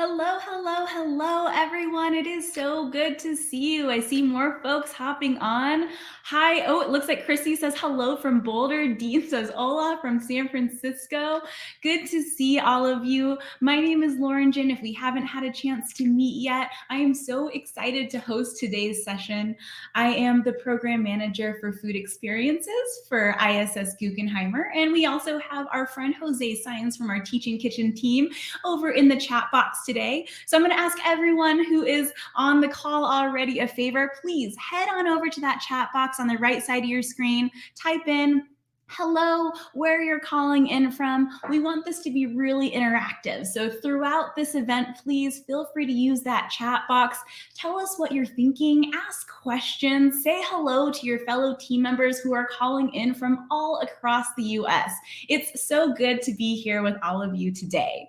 Hello, hello, hello, everyone. It is so good to see you. I see more folks hopping on. Hi. Oh, it looks like Chrissy says hello from Boulder. Dean says hola from San Francisco. Good to see all of you. My name is Lauren Jin. If we haven't had a chance to meet yet, I am so excited to host today's session. I am the program manager for food experiences for ISS Guggenheimer. And we also have our friend Jose Science from our Teaching Kitchen team over in the chat box today. So I'm going to ask everyone who is on the call already a favor. Please head on over to that chat box on the right side of your screen, type in hello, where you're calling in from. We want this to be really interactive. So throughout this event, please feel free to use that chat box. Tell us what you're thinking, ask questions, say hello to your fellow team members who are calling in from all across the US. It's so good to be here with all of you today.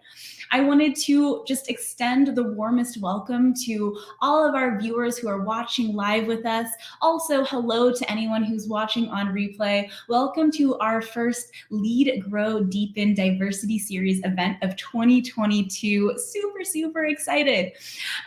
I wanted to just extend the warmest welcome to all of our viewers who are watching live with us. Also, hello to anyone who's watching on replay. Welcome to our first Lead, Grow, Deepen Diversity Series event of 2022. Super, super excited.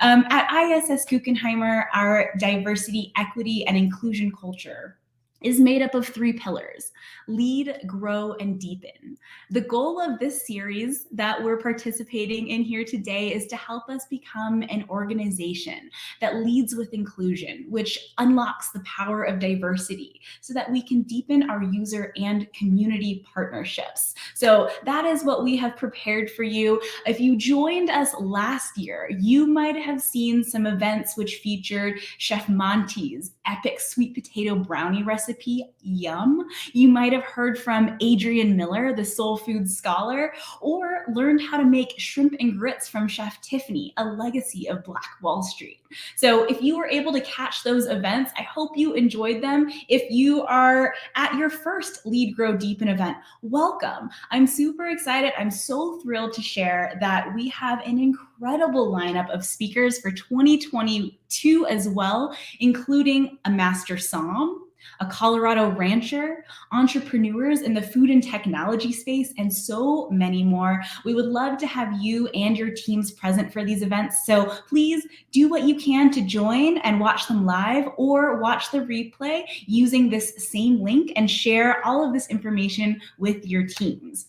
At ISS Guggenheimer, our diversity, equity, and inclusion culture is made up of 3 pillars: lead, grow, and deepen. The goal of this series that we're participating in here today is to help us become an organization that leads with inclusion, which unlocks the power of diversity so that we can deepen our user and community partnerships. So that is what we have prepared for you. If you joined us last year, you might have seen some events which featured Chef Monty's epic sweet potato brownie recipe, yum. You might have heard from Adrian Miller, the soul food scholar, or learned how to make shrimp and grits from Chef Tiffany, a legacy of Black Wall Street. So if you were able to catch those events, I hope you enjoyed them. If you are at your first Lead, Grow, Deepen event, welcome. I'm super excited. I'm so thrilled to share that we have an incredible lineup of speakers for 2022 as well, including a master som, a Colorado rancher, entrepreneurs in the food and technology space, and so many more. We would love to have you and your teams present for these events. So please do what you can to join and watch them live, or watch the replay using this same link and share all of this information with your teams.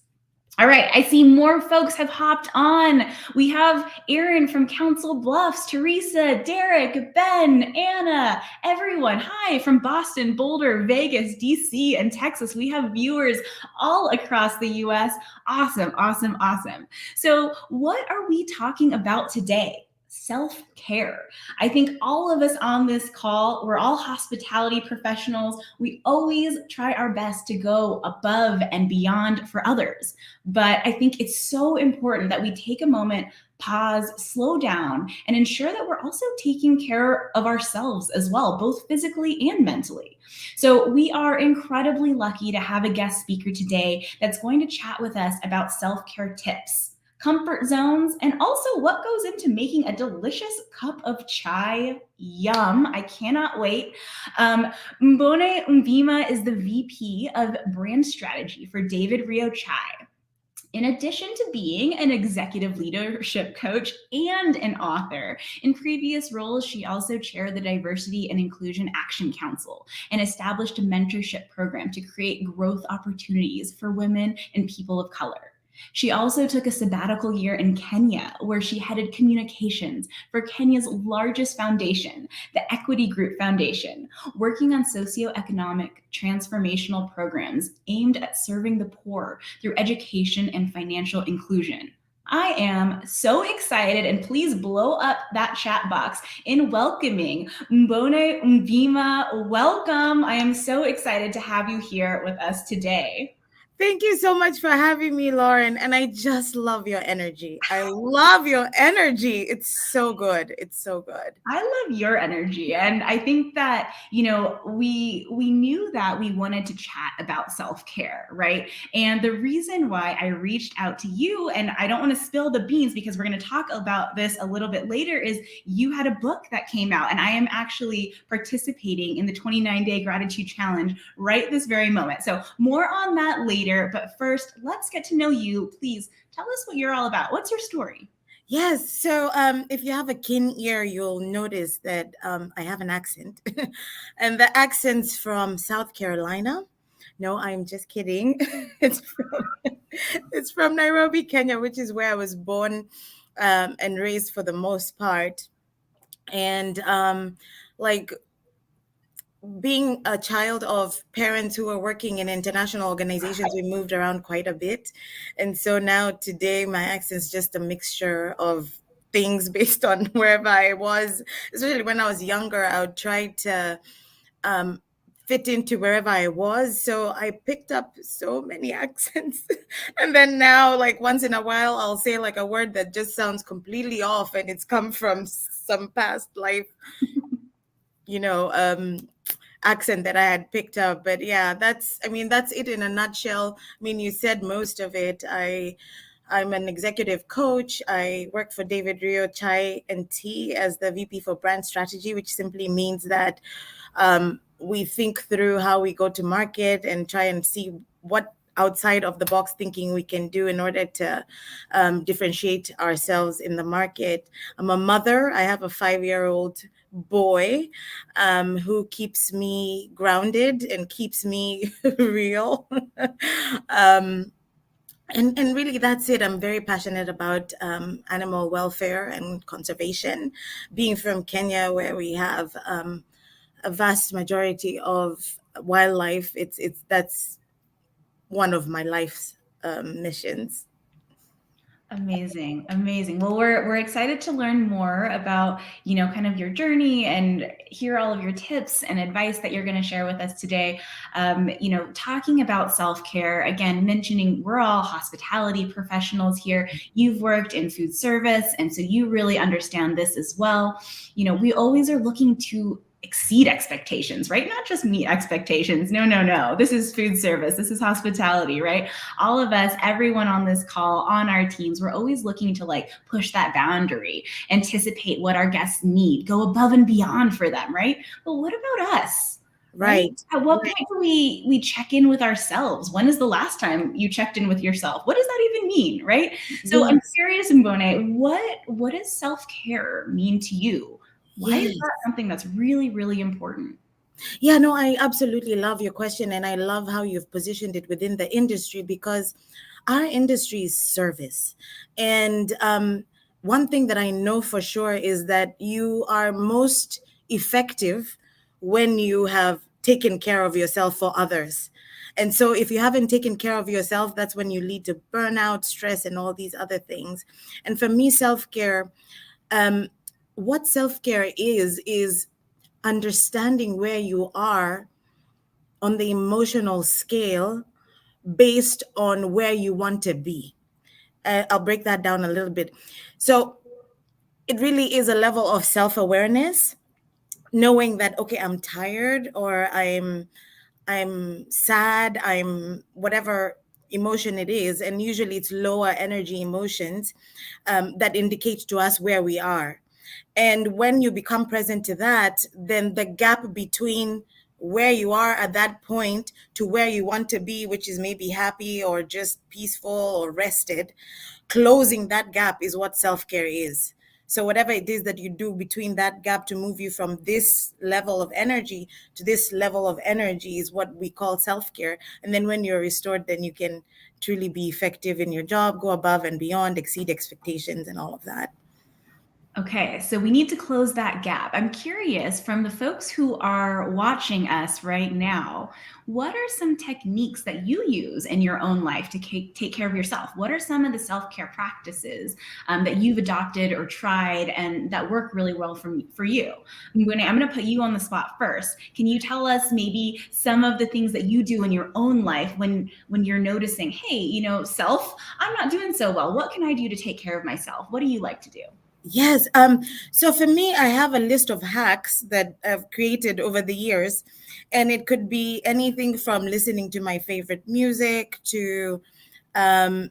All right, I see more folks have hopped on. We have Aaron from Council Bluffs, Teresa, Derek, Ben, Anna, everyone. Hi from Boston, Boulder, Vegas, DC, and Texas. We have viewers all across the US. Awesome, awesome, awesome. So what are we talking about today? self-care. I think all of us on this call, we're all hospitality professionals. We always try our best to go above and beyond for others. But I think it's so important that we take a moment, pause, slow down, and ensure that we're also taking care of ourselves as well, both physically and mentally. So, we are incredibly lucky to have a guest speaker today that's going to chat with us about self care tips, comfort zones, and also what goes into making a delicious cup of chai. Yum! I cannot wait. Mboone Umbima is the VP of Brand Strategy for David Rio Chai. In addition to being an executive leadership coach and an author, in previous roles, she also chaired the Diversity and Inclusion Action Council and established a mentorship program to create growth opportunities for women and people of color. She also took a sabbatical year in Kenya, where she headed communications for Kenya's largest foundation, the Equity Group Foundation, working on socioeconomic transformational programs aimed at serving the poor through education and financial inclusion. I am so excited, and please blow up that chat box in welcoming Mboone Umbima. Welcome. I am so excited to have you here with us today. Thank you so much for having me, Lauren. And I just love your energy. I love your energy. It's so good. It's so good. I love your energy, and I think that we knew that we wanted to chat about self-care, right? And the reason why I reached out to you, and I don't want to spill the beans because we're going to talk about this a little bit later, is you had a book that came out, and I am actually participating in the 29-day gratitude challenge right this very moment. So more on that later, but first, let's get to know you. Please tell us what you're all about. What's your story? Yes. So if you have a keen ear, you'll notice that I have an accent. And the accent's from South Carolina. No, I'm just kidding. it's from, it's from Nairobi, Kenya, which is where I was born and raised for the most part. And like being a child of parents who were working in international organizations, we moved around quite a bit. And so now today, my accent's just a mixture of things based on wherever I was. Especially when I was younger, I would try to fit into wherever I was. So I picked up so many accents. And then now, like once in a while, I'll say like a word that just sounds completely off and it's come from some past life, accent that I had picked up. But yeah, that's it in a nutshell. I mean, you said most of it. I'm an executive coach. I work for David Rio Chai and Tea as the VP for Brand Strategy, which simply means that we think through how we go to market and try and see what outside of the box thinking we can do in order to differentiate ourselves in the market. I'm a mother. I have a 5-year-old boy who keeps me grounded and keeps me real. And really, that's it. I'm very passionate about animal welfare and conservation. Being from Kenya, where we have a vast majority of wildlife, that's one of my life's missions. Amazing, amazing. Well, we're excited to learn more about, kind of your journey and hear all of your tips and advice that you're going to share with us today. Talking about self-care, again, mentioning we're all hospitality professionals here. You've worked in food service, and so you really understand this as well. We always are looking to exceed expectations, right? Not just meet expectations. No, no, no. This is food service. This is hospitality, right? All of us, everyone on this call, on our teams, we're always looking to like push that boundary, anticipate what our guests need, go above and beyond for them, right? But what about us? Right. At what point do we check in with ourselves? When is the last time you checked in with yourself? What does that even mean, right? So I'm curious, Mboone, what does self-care mean to you? Why is that something that's really, really important? Yeah, no, I absolutely love your question. And I love how you've positioned it within the industry, because our industry is service. And one thing that I know for sure is that you are most effective when you have taken care of yourself for others. And so if you haven't taken care of yourself, that's when you lead to burnout, stress, and all these other things. And for me, self-care, what self-care is understanding where you are on the emotional scale based on where you want to be. I'll break that down a little bit. So it really is a level of self-awareness, knowing that, okay, I'm tired, or I'm sad, I'm whatever emotion it is, and usually it's lower energy emotions, that indicate to us where we are. And when you become present to that, then the gap between where you are at that point to where you want to be, which is maybe happy or just peaceful or rested, closing that gap is what self-care is. So whatever it is that you do between that gap to move you from this level of energy to this level of energy is what we call self-care. And then when you're restored, then you can truly be effective in your job, go above and beyond, exceed expectations, and all of that. Okay, so we need to close that gap. I'm curious, from the folks who are watching us right now, what are some techniques that you use in your own life to take care of yourself? What are some of the self-care practices that you've adopted or tried and that work really well for you? I'm going to put you on the spot first. Can you tell us maybe some of the things that you do in your own life when you're noticing, hey, self, I'm not doing so well. What can I do to take care of myself? What do you like to do? Yes. So for me, I have a list of hacks that I've created over the years, and it could be anything from listening to my favorite music to, um,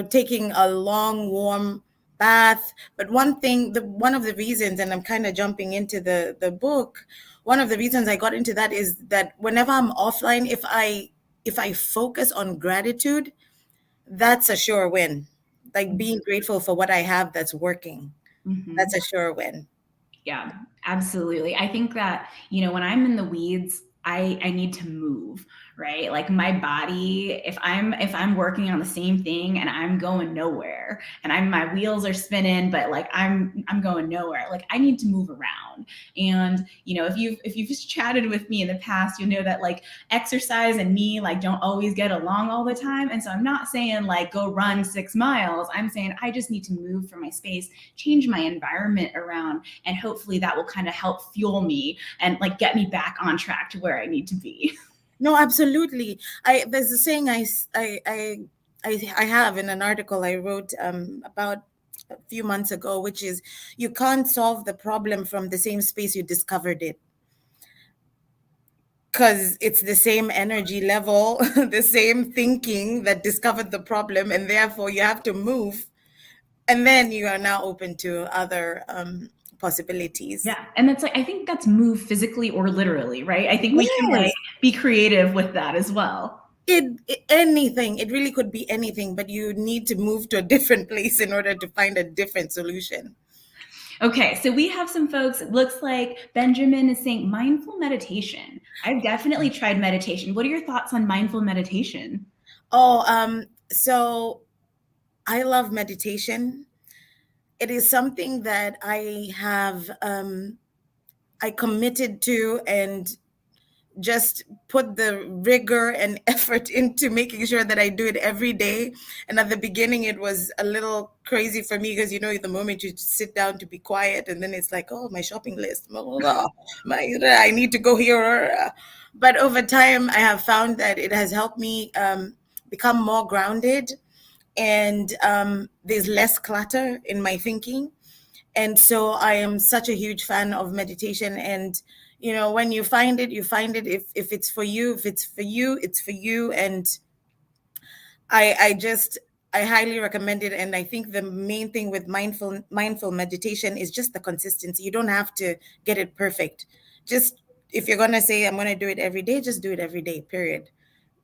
taking a long, warm bath. But one of the reasons, and I'm kind of jumping into the book, one of the reasons I got into that is that whenever I'm offline, if I focus on gratitude, that's a sure win. Like being grateful for what I have that's working. Mm-hmm. That's a sure win. Yeah, absolutely. I think that, when I'm in the weeds, I need to move, right? Like my body, if I'm working on the same thing and I'm going nowhere and my wheels are spinning, but like I'm going nowhere, like I need to move around. And, if you've just chatted with me in the past, you'll know that like exercise and me like don't always get along all the time. And so I'm not saying like go run 6 miles. I'm saying I just need to move from my space, change my environment around, and hopefully that will kind of help fuel me and like get me back on track to where I need to be. No, absolutely. There's a saying I have in an article I wrote about a few months ago, which is you can't solve the problem from the same space you discovered it, because it's the same energy level, the same thinking that discovered the problem, and therefore you have to move, and then you are now open to other possibilities. Yeah. And that's like, I think that's move physically or literally, right? I think we can like Yes. be creative with that as well. Anything, it really could be anything, but you need to move to a different place in order to find a different solution. Okay, so we have some folks, it looks like Benjamin is saying mindful meditation. I've definitely tried meditation. What are your thoughts on mindful meditation? Oh, so I love meditation. It is something that I committed to, and just put the rigor and effort into making sure that I do it every day. And at the beginning, it was a little crazy for me because, the moment you sit down to be quiet, and then it's like, oh, my shopping list, blah, blah, blah, I need to go here. But over time, I have found that it has helped me become more grounded, and there's less clutter in my thinking. And so I am such a huge fan of meditation. And when you find it, you find it. If it's for you, if it's for you, it's for you. And I highly recommend it. And I think the main thing with mindful meditation is just the consistency. You don't have to get it perfect. Just, if you're going to say I'm going to do it every day, just do it every day, period.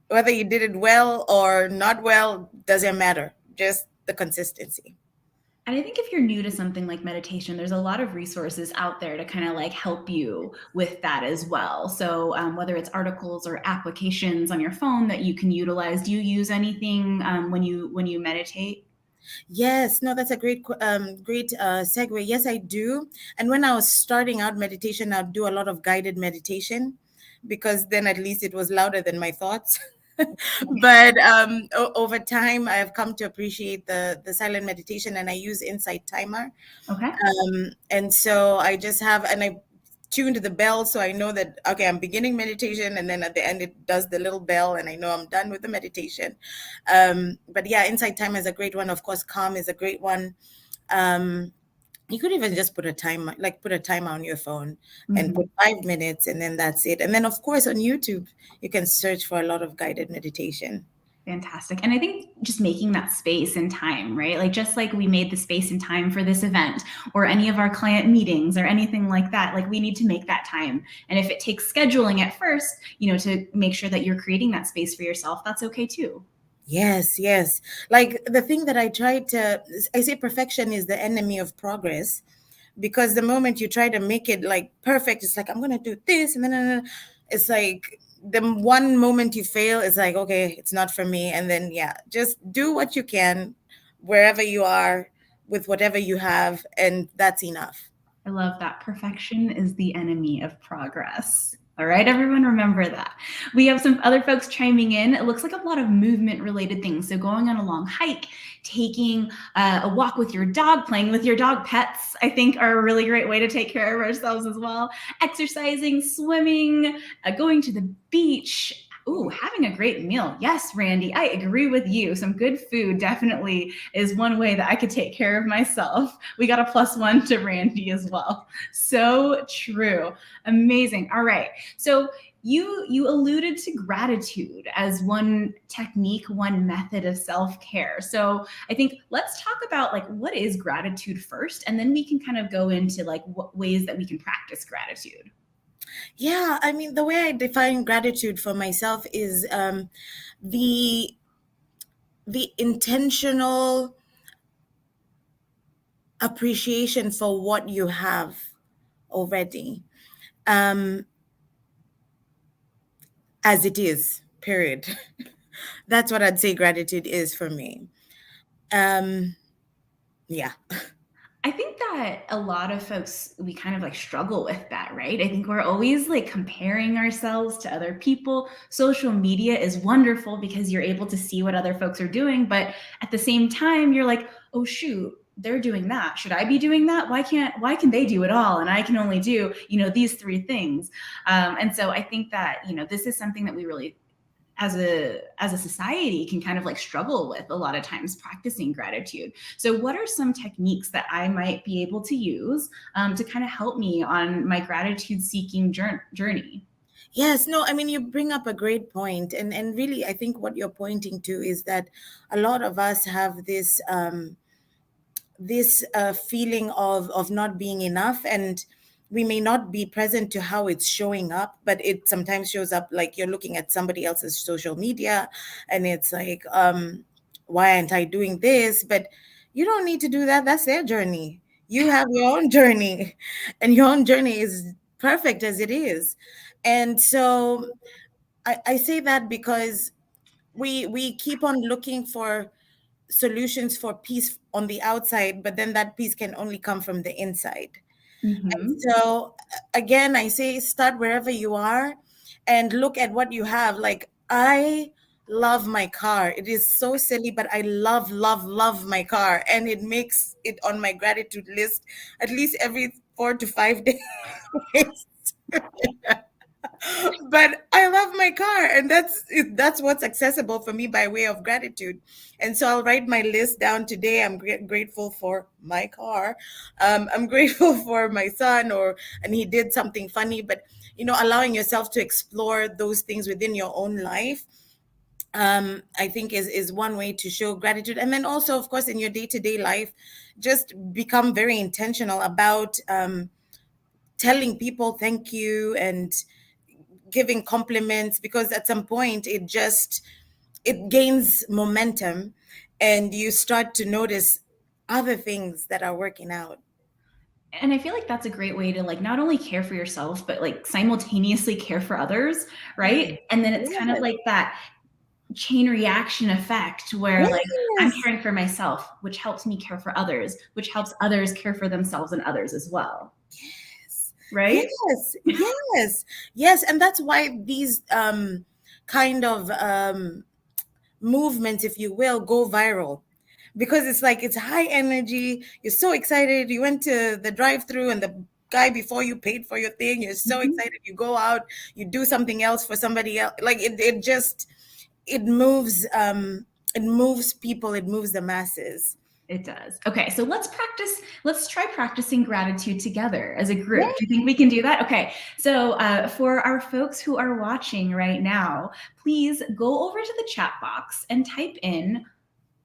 Whether you did it well or not well doesn't matter, just the consistency. And I think if you're new to something like meditation, there's a lot of resources out there to kind of like help you with that as well. So whether it's articles or applications on your phone that you can utilize, do you use anything when you meditate? Yes, no, that's a great segue. Yes, I do. And when I was starting out meditation, I'd do a lot of guided meditation, because then at least it was louder than my thoughts. But over time, I've come to appreciate the silent meditation, and I use Insight Timer. Okay. And so I just have, and I tune to the bell, so I know that, okay, I'm beginning meditation, and then at the end it does the little bell, and I know I'm done with the meditation. But yeah, Insight Timer is a great one. Of course, Calm is a great one. You could even just put a timer, like put a timer on your phone and Mhm. put 5 minutes, and then that's it. And then, of course, on YouTube, you can search for a lot of guided meditation. Fantastic. And I think just making that space and time, right? Like just like we made the space and time for this event or any of our client meetings or anything like that, like we need to make that time. And if it takes scheduling at first, to make sure that you're creating that space for yourself, that's okay too. Yes, yes. Like the thing that I say perfection is the enemy of progress, because the moment you try to make it like perfect, it's like, I'm going to do this. And then it's like the one moment you fail, it's like, okay, it's not for me. And then, yeah, just do what you can wherever you are with whatever you have. And that's enough. I love that. Perfection is the enemy of progress. All right, everyone, remember that. We have some other folks chiming in. It looks like a lot of movement related things. So, going on a long hike, taking a walk with your dog, playing with your dog, pets, I think are a really great way to take care of ourselves as well. Exercising, swimming, going to the beach. Ooh, having a great meal. Yes, Randy, I agree with you. Some good food definitely is one way that I could take care of myself. We got a +1 to Randy as well. So true. Amazing. All right. So you alluded to gratitude as one technique, one method of self-care. So I think let's talk about like what is gratitude first, and then we can kind of go into like what ways that we can practice gratitude. Yeah, I mean, the way I define gratitude for myself is the intentional appreciation for what you have already, as it is, period. That's what I'd say gratitude is for me. Yeah. I think that a lot of folks, we kind of like struggle with that, right? I think we're always like comparing ourselves to other people. Social media is wonderful because you're able to see what other folks are doing. But at the same time, you're like, oh, shoot, they're doing that. Should I be doing that? Why can they do it all? And I can only do, these three things. And so I think that, this is something that we really as a society can kind of like struggle with a lot of times practicing gratitude. So what are some techniques that I might be able to use to kind of help me on my gratitude seeking journey? Yes, no, I mean, you bring up a great point, and really, I think what you're pointing to is that a lot of us have this feeling of not being enough, and we may not be present to how it's showing up, but it sometimes shows up like you're looking at somebody else's social media, and it's like, why aren't I doing this? But you don't need to do that. That's their journey. You have your own journey, and your own journey is perfect as it is. And so I say that because we keep on looking for solutions for peace on the outside, but then that peace can only come from the inside. And Mm-hmm. so again, I say start wherever you are and look at what you have. Like, I love my car. It is so silly, but I love, love, love my car. And it makes it on my gratitude list at least every 4 to 5 days. But I love my car, and that's what's accessible for me by way of gratitude. And so I'll write my list down today. I'm grateful for my car. I'm grateful for my son, and he did something funny. But allowing yourself to explore those things within your own life, I think is one way to show gratitude. And then also, of course, in your day-to-day life, just become very intentional about telling people thank you and giving compliments, because at some point it gains momentum, and you start to notice other things that are working out. And I feel like that's a great way to like not only care for yourself, but like simultaneously care for others, right? And then it's kind of Yes, like that chain reaction effect where like I'm yes, caring for myself, which helps me care for others, which helps others care for themselves and others as well. Right? yes, yes, yes. And that's why these kind of movements, if you will, go viral, because it's like it's high energy. You're so excited. You went to the drive-through and the guy before you paid for your thing. You're so Mhm. excited. You go out, you do something else for somebody else. Like it just it moves it moves people, it moves the masses. It does. Okay, so let's practice. Let's try practicing gratitude together as a group. Yeah. Do you think we can do that? Okay, so for our folks who are watching right now, please go over to the chat box and type in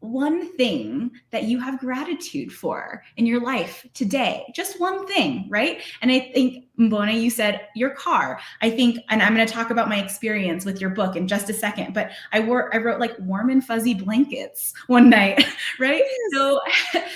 one thing that you have gratitude for in your life today. Just one thing, right? And I think, Mboone, you said your car. I think, and I'm going to talk about my experience with your book in just a second, but I wrote like warm and fuzzy blankets one night, right? Yes. So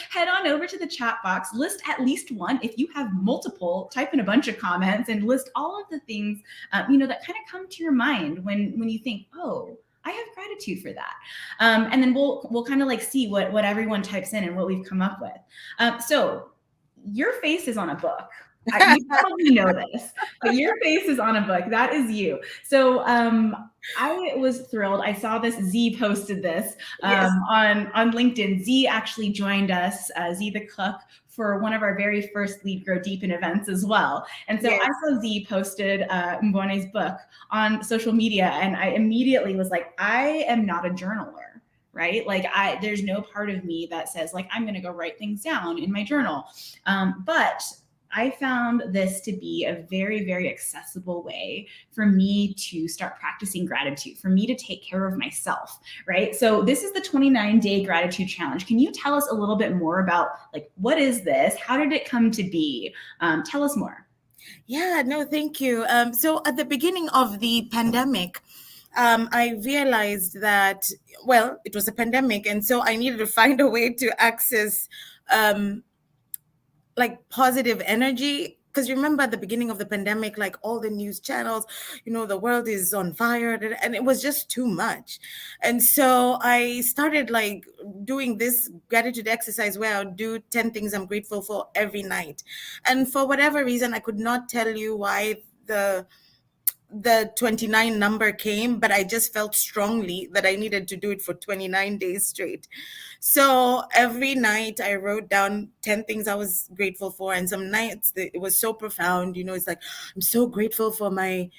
head on over to the chat box, list at least one. If you have multiple, type in a bunch of comments and list all of the things, that kind of come to your mind when you think, oh, I have gratitude for that. And then we'll kind of like see what everyone types in and what we've come up with. So your face is on a book. You probably know this, but your face is on a book. That is you. So I was thrilled. I saw this. Z posted this Yes. on LinkedIn. Z actually joined us, Z the cook, for one of our very first Lead, Grow, Deepen events as well. And so Yes. I saw Z posted Mboone's book on social media, and I immediately was like, I am not a journaler, right? Like there's no part of me that says like, I'm going to go write things down in my journal. But I found this to be a very, very accessible way for me to start practicing gratitude, for me to take care of myself, right? So this is the 29-day gratitude challenge. Can you tell us a little bit more about like, what is this? How did it come to be? Tell us more. Yeah, no, thank you. So at the beginning of the pandemic, I realized that, well, it was a pandemic, and so I needed to find a way to access um, like positive energy. Because remember at the beginning of the pandemic, like all the news channels, the world is on fire, and it was just too much. And so I started like doing this gratitude exercise where I would do 10 things I'm grateful for every night. And for whatever reason, I could not tell you why the 29 number came, but I just felt strongly that I needed to do it for 29 days straight. So every night I wrote down 10 things I was grateful for. And some nights it was so profound. It's like, I'm so grateful for my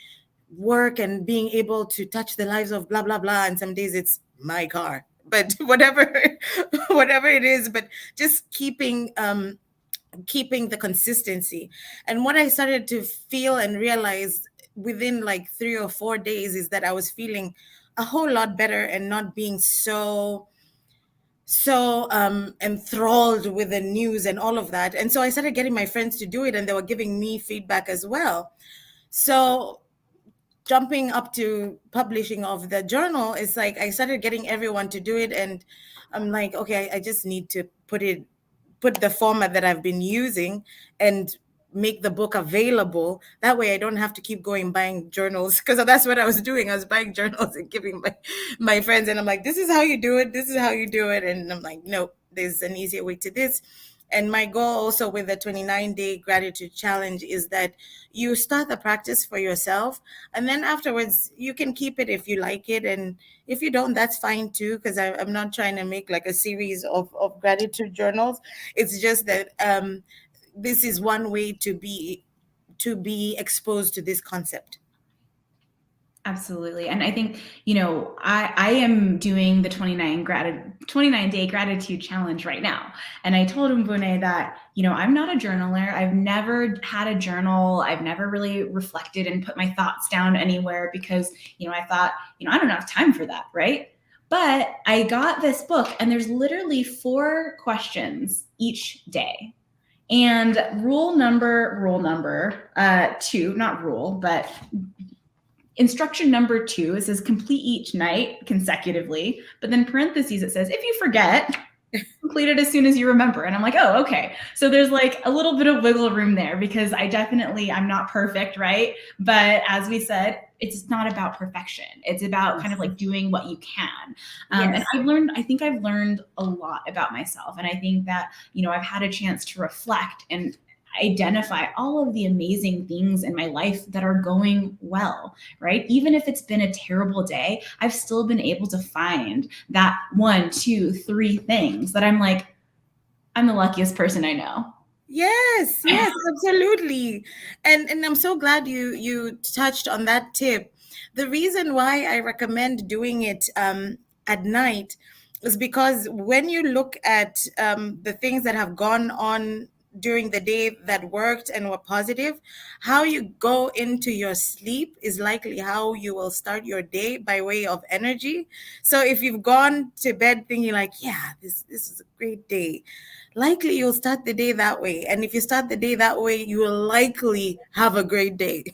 work and being able to touch the lives of blah, blah, blah. And some days it's my car, but whatever it is, but just keeping the consistency. And what I started to feel and realize within like 3 or 4 days is that I was feeling a whole lot better and not being so enthralled with the news and all of that. And so I started getting my friends to do it, and they were giving me feedback as well. So jumping up to publishing of the journal, is like I started getting everyone to do it, and I'm like, okay, I just need to put the format that I've been using and make the book available. That way I don't have to keep going buying journals, because that's what I was doing. I was buying journals and giving my friends, and I'm like, this is how you do it, this is how you do it. And I'm like, no, there's an easier way to this. And my goal also with the 29-day gratitude challenge is that you start the practice for yourself, and then afterwards you can keep it if you like it, and if you don't, that's fine too, because I'm not trying to make like a series of gratitude journals. It's just that this is one way to be exposed to this concept. Absolutely. And I think, I am doing the 29-day gratitude challenge right now. And I told Mboone that, I'm not a journaler. I've never had a journal. I've never really reflected and put my thoughts down anywhere because, I thought, I don't have time for that. Right. But I got this book, and there's literally 4 questions each day. And rule number 2, not rule, but instruction number 2, it says complete each night consecutively, but then parentheses, it says, if you forget, complete it as soon as you remember. And I'm like, oh, okay. So there's like a little bit of wiggle room there, because I'm not perfect, right? But as we said, it's not about perfection. It's about kind of like doing what you can. Yes. And I think I've learned a lot about myself. And I think that, I've had a chance to reflect, and identify all of the amazing things in my life that are going well, right? Even if it's been a terrible day, I've still been able to find that 1, 2, 3 things that I'm like, I'm the luckiest person I know. Yes, yes, absolutely. And I'm so glad you touched on that tip. The reason why I recommend doing it at night is because when you look at the things that have gone on during the day that worked and were positive, how you go into your sleep is likely how you will start your day by way of energy. So if you've gone to bed thinking like, yeah, this is a great day, likely you'll start the day that way. And if you start the day that way, you will likely have a great day.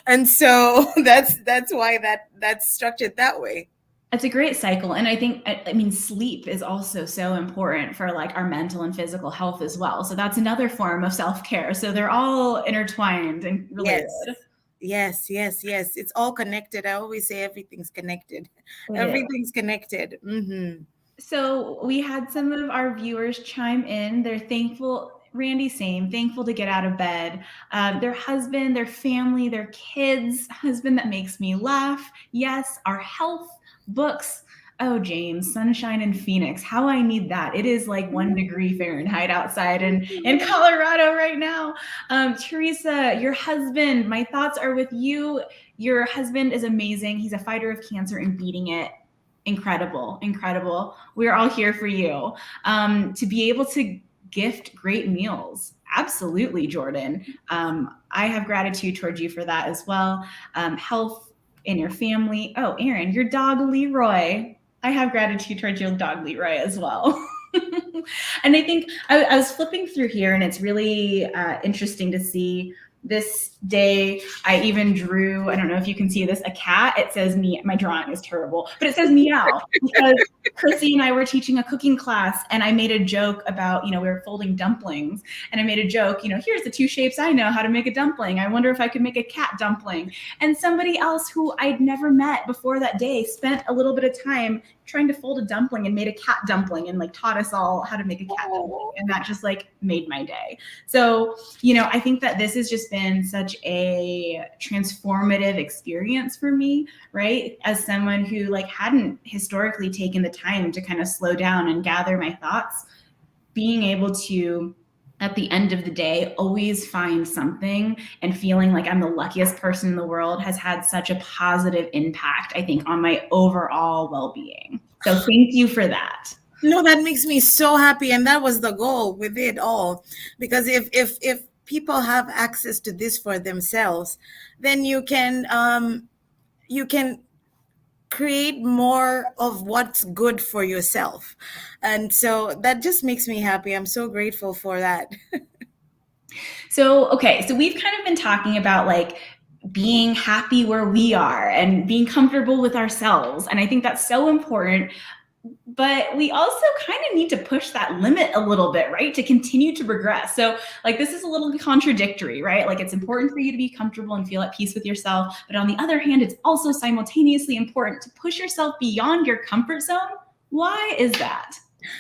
And so that's why that's structured that way. It's a great cycle. And I think, I mean, sleep is also so important for like our mental and physical health as well. So that's another form of self-care. So they're all intertwined and related. Yes. Yes, yes, yes. It's all connected. I always say everything's connected. It is. Everything's connected. Mm-hmm. So we had some of our viewers chime in. They're thankful, Randy, same, thankful to get out of bed. Their husband, their family, their kids, husband that makes me laugh. Yes, our health, books. Oh, James, sunshine in Phoenix. How I need that. It is like 1 degree Fahrenheit outside in Colorado right now. Teresa, your husband, my thoughts are with you. Your husband is amazing. He's a fighter of cancer and beating it. Incredible, incredible. We're all here for you. To be able to gift great meals. Absolutely, Jordan. I have gratitude towards you for that as well. Health in your family. Oh, Aaron, your dog Leroy. I have gratitude towards your dog Leroy as well. And I think I was flipping through here, and it's really interesting to see this day. I even drew, I don't know if you can see this, a cat. It says me, my drawing is terrible, but it says meow because Chrissy and I were teaching a cooking class, and I made a joke about, we were folding dumplings, and I made a joke, here's the 2 shapes I know how to make a dumpling. I wonder if I could make a cat dumpling. And somebody else who I'd never met before that day spent a little bit of time trying to fold a dumpling and made a cat dumpling and like taught us all how to make a cat dumpling. And that just like made my day. So, I think that this has just been such a transformative experience for me, right? As someone who like hadn't historically taken the time to kind of slow down and gather my thoughts, being able to at the end of the day always find something and feeling like I'm the luckiest person in the world has had such a positive impact, I think, on my overall well-being. So thank you for that. No, that makes me so happy, and that was the goal with it all. Because if people have access to this for themselves, then you can create more of what's good for yourself. And so that just makes me happy. I'm so grateful for that. So, okay, so we've kind of been talking about like being happy where we are and being comfortable with ourselves. And I think that's so important. But we also kind of need to push that limit a little bit, right? To continue to progress. So, like, this is a little contradictory, right? Like, it's important for you to be comfortable and feel at peace with yourself. But on the other hand, it's also simultaneously important to push yourself beyond your comfort zone. Why is that?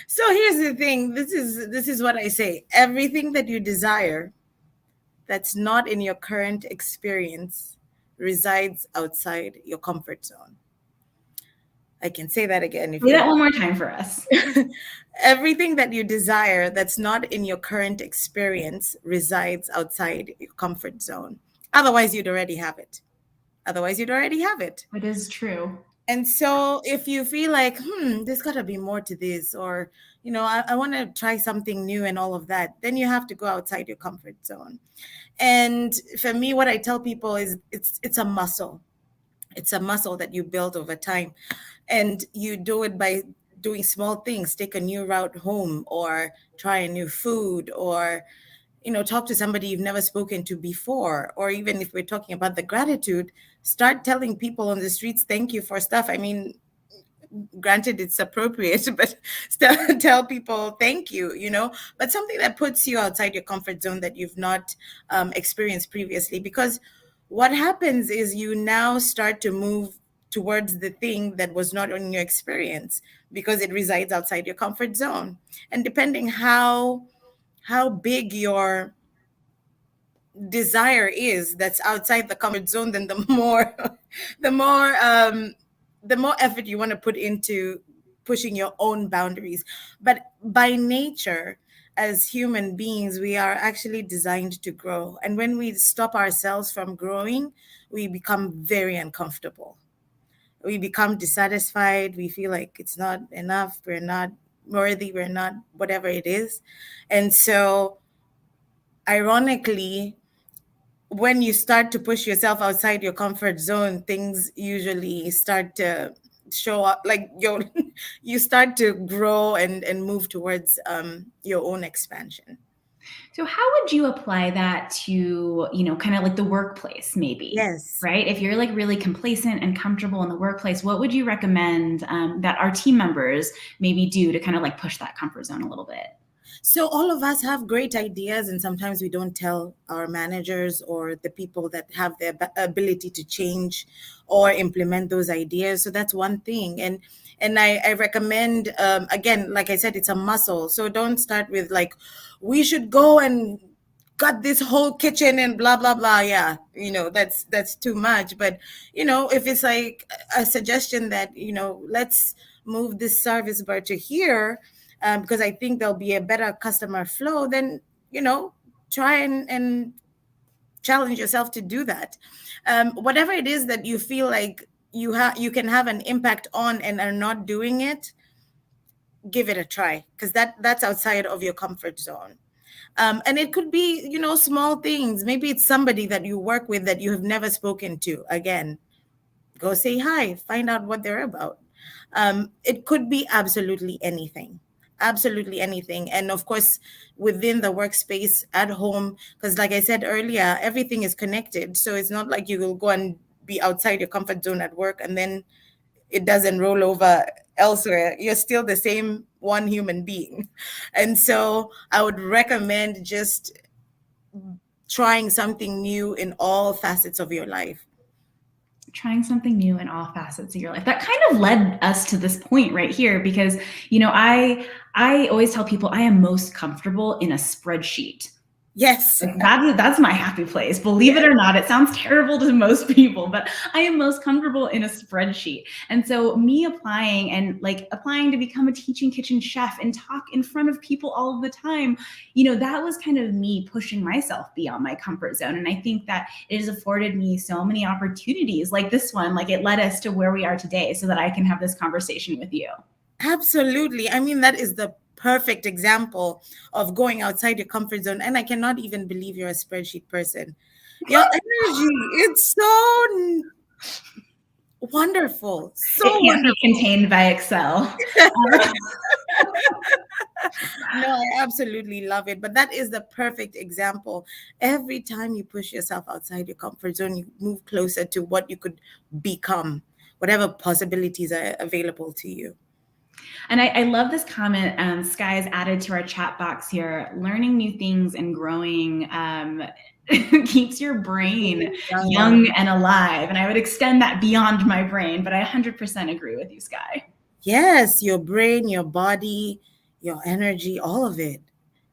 So here's the thing. This is what I say. Everything that you desire that's not in your current experience resides outside your comfort zone. I can say that again. Say that one more time for us. Everything that you desire that's not in your current experience resides outside your comfort zone. Otherwise, you'd already have it. It is true. And so if you feel like, there's got to be more to this, or, I want to try something new and all of that, then you have to go outside your comfort zone. And for me, what I tell people is it's a muscle. It's a muscle that you build over time. And you do it by doing small things, take a new route home, or try a new food, or talk to somebody you've never spoken to before. Or even if we're talking about the gratitude, start telling people on the streets thank you for stuff. I mean, granted it's appropriate, but still tell people thank you, but something that puts you outside your comfort zone that you've not experienced previously. Because what happens is you now start to move towards the thing that was not in your experience because it resides outside your comfort zone. And depending how big your desire is that's outside the comfort zone, then the more the more the more effort you want to put into pushing your own boundaries. But by nature, as human beings, we are actually designed to grow, and when we stop ourselves from growing, we become very uncomfortable. We become dissatisfied. We feel like it's not enough, we're not worthy, we're not whatever it is. And so ironically, when you start to push yourself outside your comfort zone, things usually start to show up, like you start to grow and move towards your own expansion. So how would you apply that to, kind of like the workplace, maybe? Yes. Right? If you're like really complacent and comfortable in the workplace, what would you recommend that our team members maybe do to kind of like push that comfort zone a little bit? So all of us have great ideas, and sometimes we don't tell our managers or the people that have the ability to change or implement those ideas. So that's one thing. And I recommend, again, like I said, it's a muscle. So don't start with like, we should go and cut this whole kitchen and blah blah blah. Yeah, that's too much. But if it's like a suggestion that let's move this service bar to here, because I think there'll be a better customer flow, then try and challenge yourself to do that. Whatever it is that you feel like you can have an impact on and are not doing it, give it a try, because that's outside of your comfort zone. And it could be small things. Maybe it's somebody that you work with that you have never spoken to. Again, go say hi, find out what they're about. It could be absolutely anything. Absolutely anything. And of course, within the workspace, at home, because like I said earlier, everything is connected. So it's not like you will go and be outside your comfort zone at work and then it doesn't roll over elsewhere. You're still the same one human being. And so I would recommend just trying something new in all facets of your life. Trying something new in all facets of your life. That kind of led us to this point right here, because I always tell people I am most comfortable in a spreadsheet. Yes. Like that's my happy place. Believe it or not, it sounds terrible to most people, but I am most comfortable in a spreadsheet. And so me applying to become a teaching kitchen chef and talk in front of people all of the time, that was kind of me pushing myself beyond my comfort zone. And I think that it has afforded me so many opportunities like this one, like it led us to where we are today so that I can have this conversation with you. Absolutely. I mean, that is the perfect example of going outside your comfort zone. And I cannot even believe you're a spreadsheet person. Your energy, it's so wonderful. So It can't wonderful. be contained by Excel. No, I absolutely love it. But that is the perfect example. Every time you push yourself outside your comfort zone, you move closer to what you could become, whatever possibilities are available to you. And I love this comment Sky has added to our chat box here. Learning new things and growing keeps your brain young and alive. And I would extend that beyond my brain, but I 100% agree with you, Sky. Yes, your brain, your body, your energy, all of it.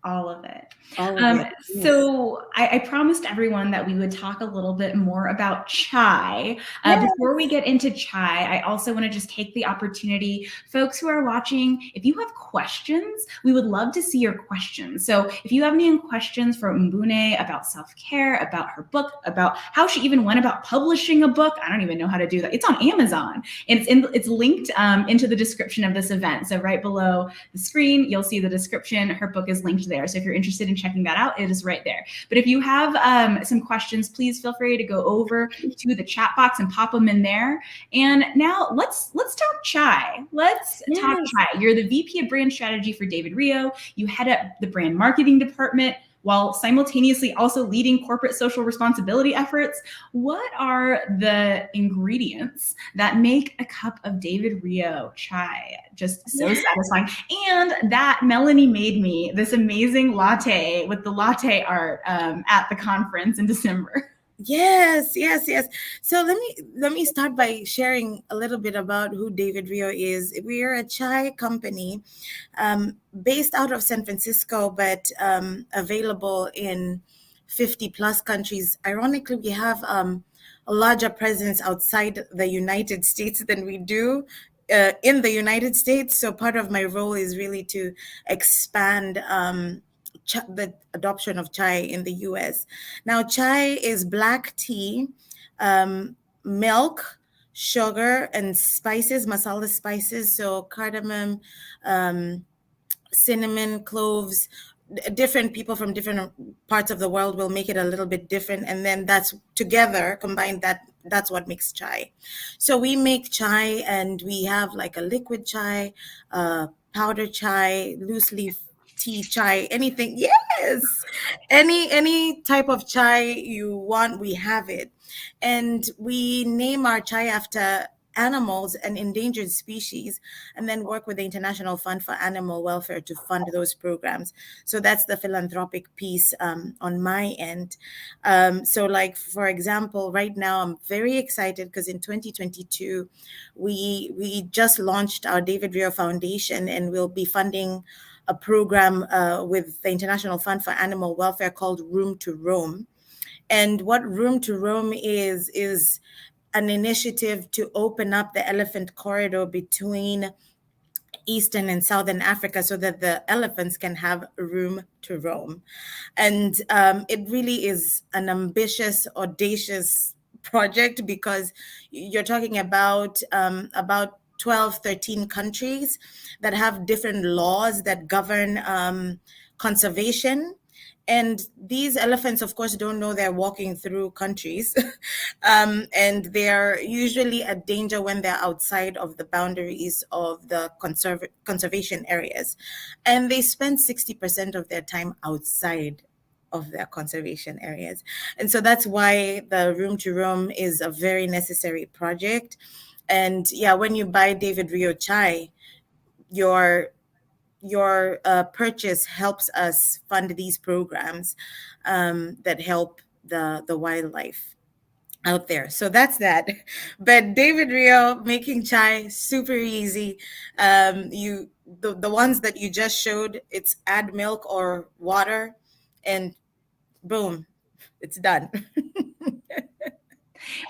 All of it. All of it. Yes. So I promised everyone that we would talk a little bit more about chai. Yes. Before we get into chai, I also want to just take the opportunity, folks who are watching, if you have questions, we would love to see your questions. So if you have any questions for Mboone about self-care, about her book, about how she even went about publishing a book, I don't even know how to do that. It's on Amazon and it's linked into the description of this event. So right below the screen, you'll see the description. Her book is linked there. So if you're interested in checking that out, it is right there. But if you have some questions, please feel free to go over to the chat box and pop them in there. And now let's talk chai. Let's talk chai. You're the VP of Brand Strategy for David Rio. You head up the brand marketing department while simultaneously also leading corporate social responsibility efforts. What are the ingredients that make a cup of David Rio chai just so satisfying? And that Melanie made me this amazing latte with the latte art at the conference in December. Yes. So let me start by sharing a little bit about who David Rio is. We are a chai company based out of San Francisco, but available in 50 plus countries. Ironically, we have a larger presence outside the United States than we do in the United States. So part of my role is really to expand the adoption of chai in the US. Now, chai is black tea, milk, sugar, and spices, masala spices. So cardamom, cinnamon, cloves. Different people from different parts of the world will make it a little bit different, and then that's together combined, that's what makes chai. So we make chai, and we have like a liquid chai, powder chai, loose leaf tea chai, anything. Yes, any type of chai you want, we have it. And we name our chai after animals and endangered species, and then work with the International Fund for Animal Welfare to fund those programs. So that's the philanthropic piece on my end. So, like, for example, right now I'm very excited because in 2022 we just launched our David Rio Foundation, and we'll be funding a program with the International Fund for Animal Welfare called Room to Roam. And what Room to Roam is an initiative to open up the elephant corridor between Eastern and Southern Africa so that the elephants can have room to roam. And it really is an ambitious, audacious project, because you're talking about 12, 13 countries that have different laws that govern conservation. And these elephants, of course, don't know they're walking through countries. And they're usually a danger when they're outside of the boundaries of the conservation areas. And they spend 60% of their time outside of their conservation areas. And so that's why the Room to Roam is a very necessary project. And yeah, when you buy David Rio chai, your purchase helps us fund these programs that help the wildlife out there. So that's that. But David Rio making chai, super easy. The ones that you just showed, it's add milk or water, and boom, it's done.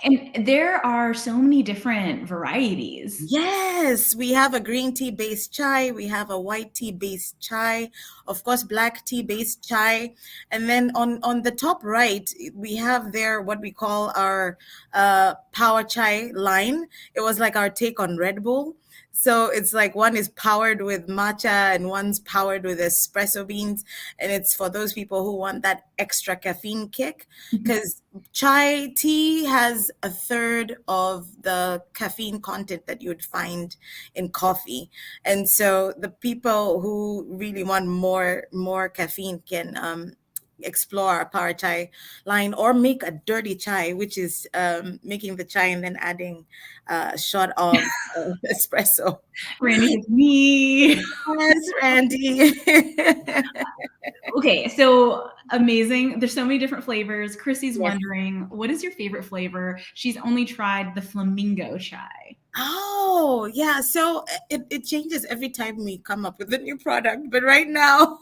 And there are so many different varieties. Yes, we have a green tea based chai, we have a white tea based chai, of course, black tea based chai. And then on the top right, we have there what we call our power chai line. It was like our take on Red Bull. So it's like one is powered with matcha and one's powered with espresso beans. And it's for those people who want that extra caffeine kick, because chai tea has a third of the caffeine content that you'd find in coffee. And so the people who really want more caffeine can explore our power chai line, or make a dirty chai, which is making the chai and then adding a shot of espresso. Randy, it's me. Yes, Randy. Okay, so amazing. There's so many different flavors. Chrissy's Yes. wondering, what is your favorite flavor? She's only tried the flamingo chai. Oh, yeah. So it changes every time we come up with a new product. But right now,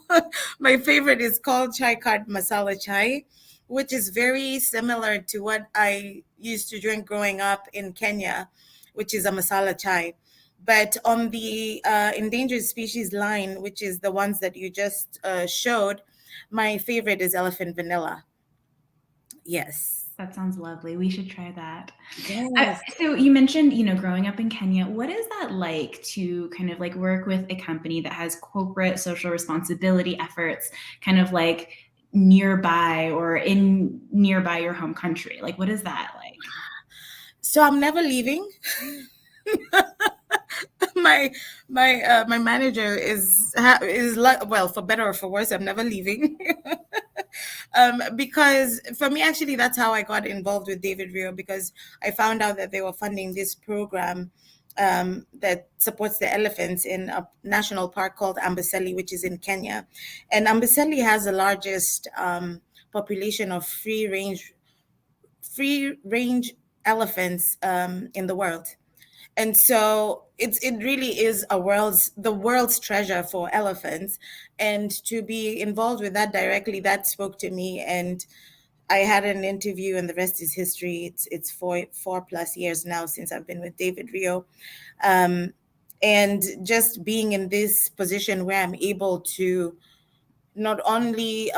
my favorite is called Chai Card Masala Chai, which is very similar to what I used to drink growing up in Kenya, which is a masala chai. But on the endangered species line, which is the ones that you just showed, my favorite is elephant vanilla. Yes. That sounds lovely. We should try that. Yes. So you mentioned, growing up in Kenya. What is that like to kind of like work with a company that has corporate social responsibility efforts kind of like nearby or in nearby your home country? Like, what is that like? So I'm never leaving. My manager is like, well, for better or for worse, I'm never leaving. Because for me, actually, that's how I got involved with David Rio, because I found out that they were funding this program that supports the elephants in a national park called Amboseli, which is in Kenya. And Amboseli has the largest population of free range elephants in the world. And so it really is the world's treasure for elephants. And to be involved with that directly, that spoke to me. And I had an interview, and the rest is history. It's 4+ years now since I've been with David Rio. And just being in this position where I'm able to not only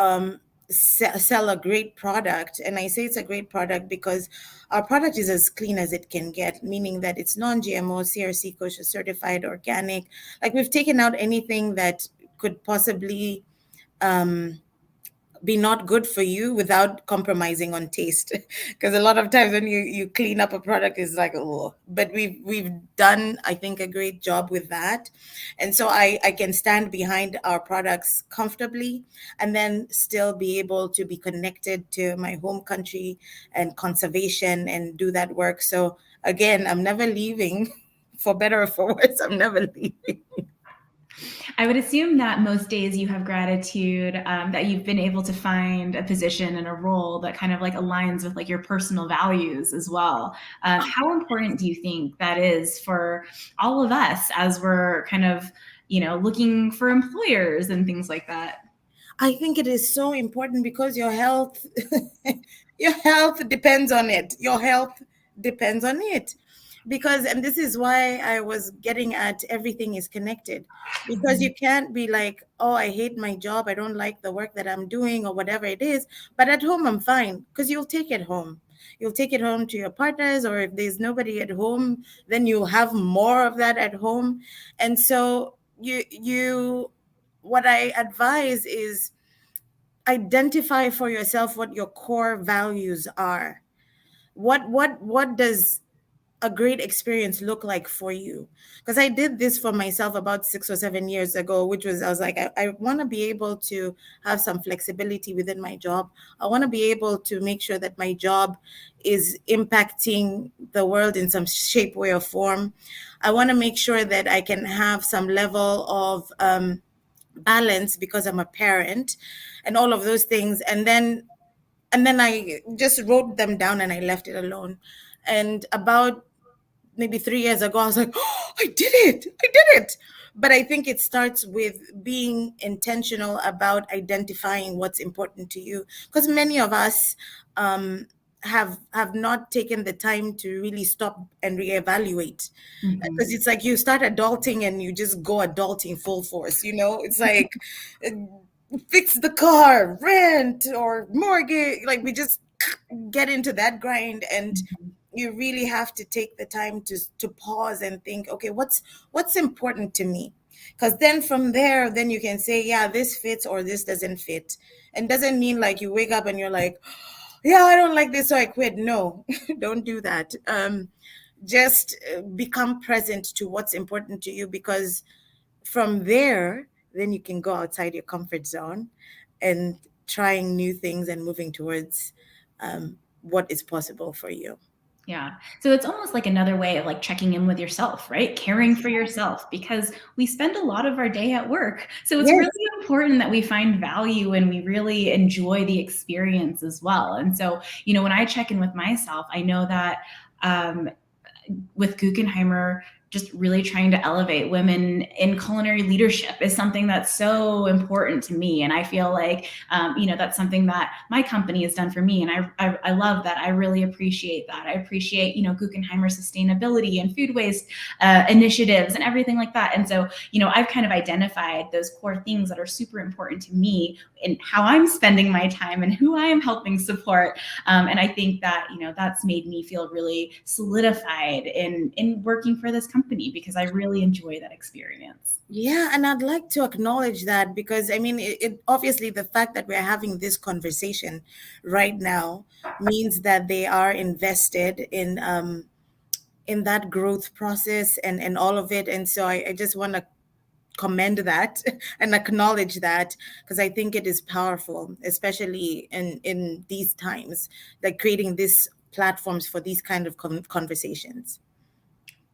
sell a great product, and I say it's a great product because our product is as clean as it can get, meaning that it's non-GMO, CRC kosher certified, organic. Like, we've taken out anything that could possibly be not good for you without compromising on taste. Because a lot of times when you clean up a product, it's like, oh, but we've done, I think, a great job with that. And so I can stand behind our products comfortably, and then still be able to be connected to my home country and conservation and do that work. So again, I'm never leaving. For better or for worse, I'm never leaving. I would assume that most days you have gratitude, that you've been able to find a position and a role that kind of like aligns with like your personal values as well. How important do you think that is for all of us as we're kind of, looking for employers and things like that? I think it is so important because your health, your health depends on it. Your health depends on it. Because, and this is why I was getting at everything is connected. Because you can't be like, oh, I hate my job. I don't like the work that I'm doing or whatever it is. But at home, I'm fine because you'll take it home. You'll take it home to your partners, or if there's nobody at home, then you'll have more of that at home. And so what I advise is identify for yourself what your core values are. What does a great experience look like for you? Because I did this for myself about 6 or 7 years ago, which was, I was like, I want to be able to have some flexibility within my job. I want to be able to make sure that my job is impacting the world in some shape, way, or form. I want to make sure that I can have some level of balance because I'm a parent, and all of those things. And then I just wrote them down and I left it alone. And about maybe 3 years ago, I was like, oh, I did it. I did it. But I think it starts with being intentional about identifying what's important to you. Because many of us have not taken the time to really stop and reevaluate. Because it's like you start adulting and you just go adulting full force. It's like fix the car, rent, or mortgage. Like, we just get into that grind, and you really have to take the time to pause and think, okay, what's important to me? Because then from there, then you can say, yeah, this fits or this doesn't fit. And doesn't mean like you wake up and you're like, yeah, I don't like this, so I quit. No, don't do that. Just become present to what's important to you, because from there, then you can go outside your comfort zone and trying new things and moving towards what is possible for you. Yeah. So it's almost like another way of like checking in with yourself, right? Caring for yourself, because we spend a lot of our day at work. So it's Yes. really important that we find value and we really enjoy the experience as well. And so, when I check in with myself, I know that with Guggenheimer, just really trying to elevate women in culinary leadership is something that's so important to me. And I feel like, that's something that my company has done for me. And I love that. I really appreciate that. I appreciate, Guggenheimer sustainability and food waste initiatives and everything like that. And so, I've kind of identified those core things that are super important to me in how I'm spending my time and who I am helping support. And I think that, that's made me feel really solidified in working for this company, because I really enjoy that experience. Yeah, and I'd like to acknowledge that, because I mean, it obviously, the fact that we're having this conversation right now means that they are invested in that growth process and all of it. And so I just want to commend that and acknowledge that, because I think it is powerful, especially in these times, like creating these platforms for these kind of conversations.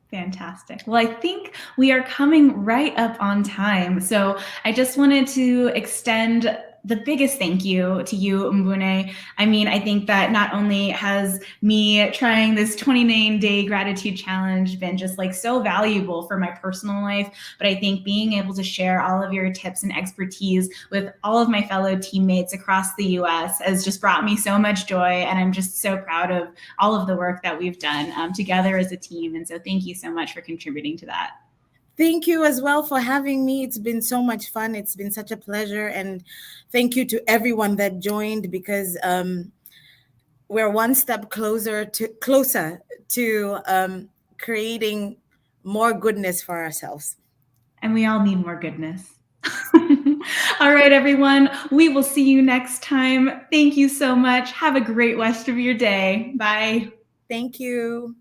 Fantastic. Well, I think we are coming right up on time. So I just wanted to extend the biggest thank you to you, Mboone. I mean, I think that not only has me trying this 29-day gratitude challenge been just like so valuable for my personal life, but I think being able to share all of your tips and expertise with all of my fellow teammates across the US has just brought me so much joy. And I'm just so proud of all of the work that we've done together as a team. And so thank you so much for contributing to that. Thank you as well for having me. It's been so much fun. It's been such a pleasure. And thank you to everyone that joined, because we're one step closer to creating more goodness for ourselves. And we all need more goodness. All right, everyone. We will see you next time. Thank you so much. Have a great rest of your day. Bye. Thank you.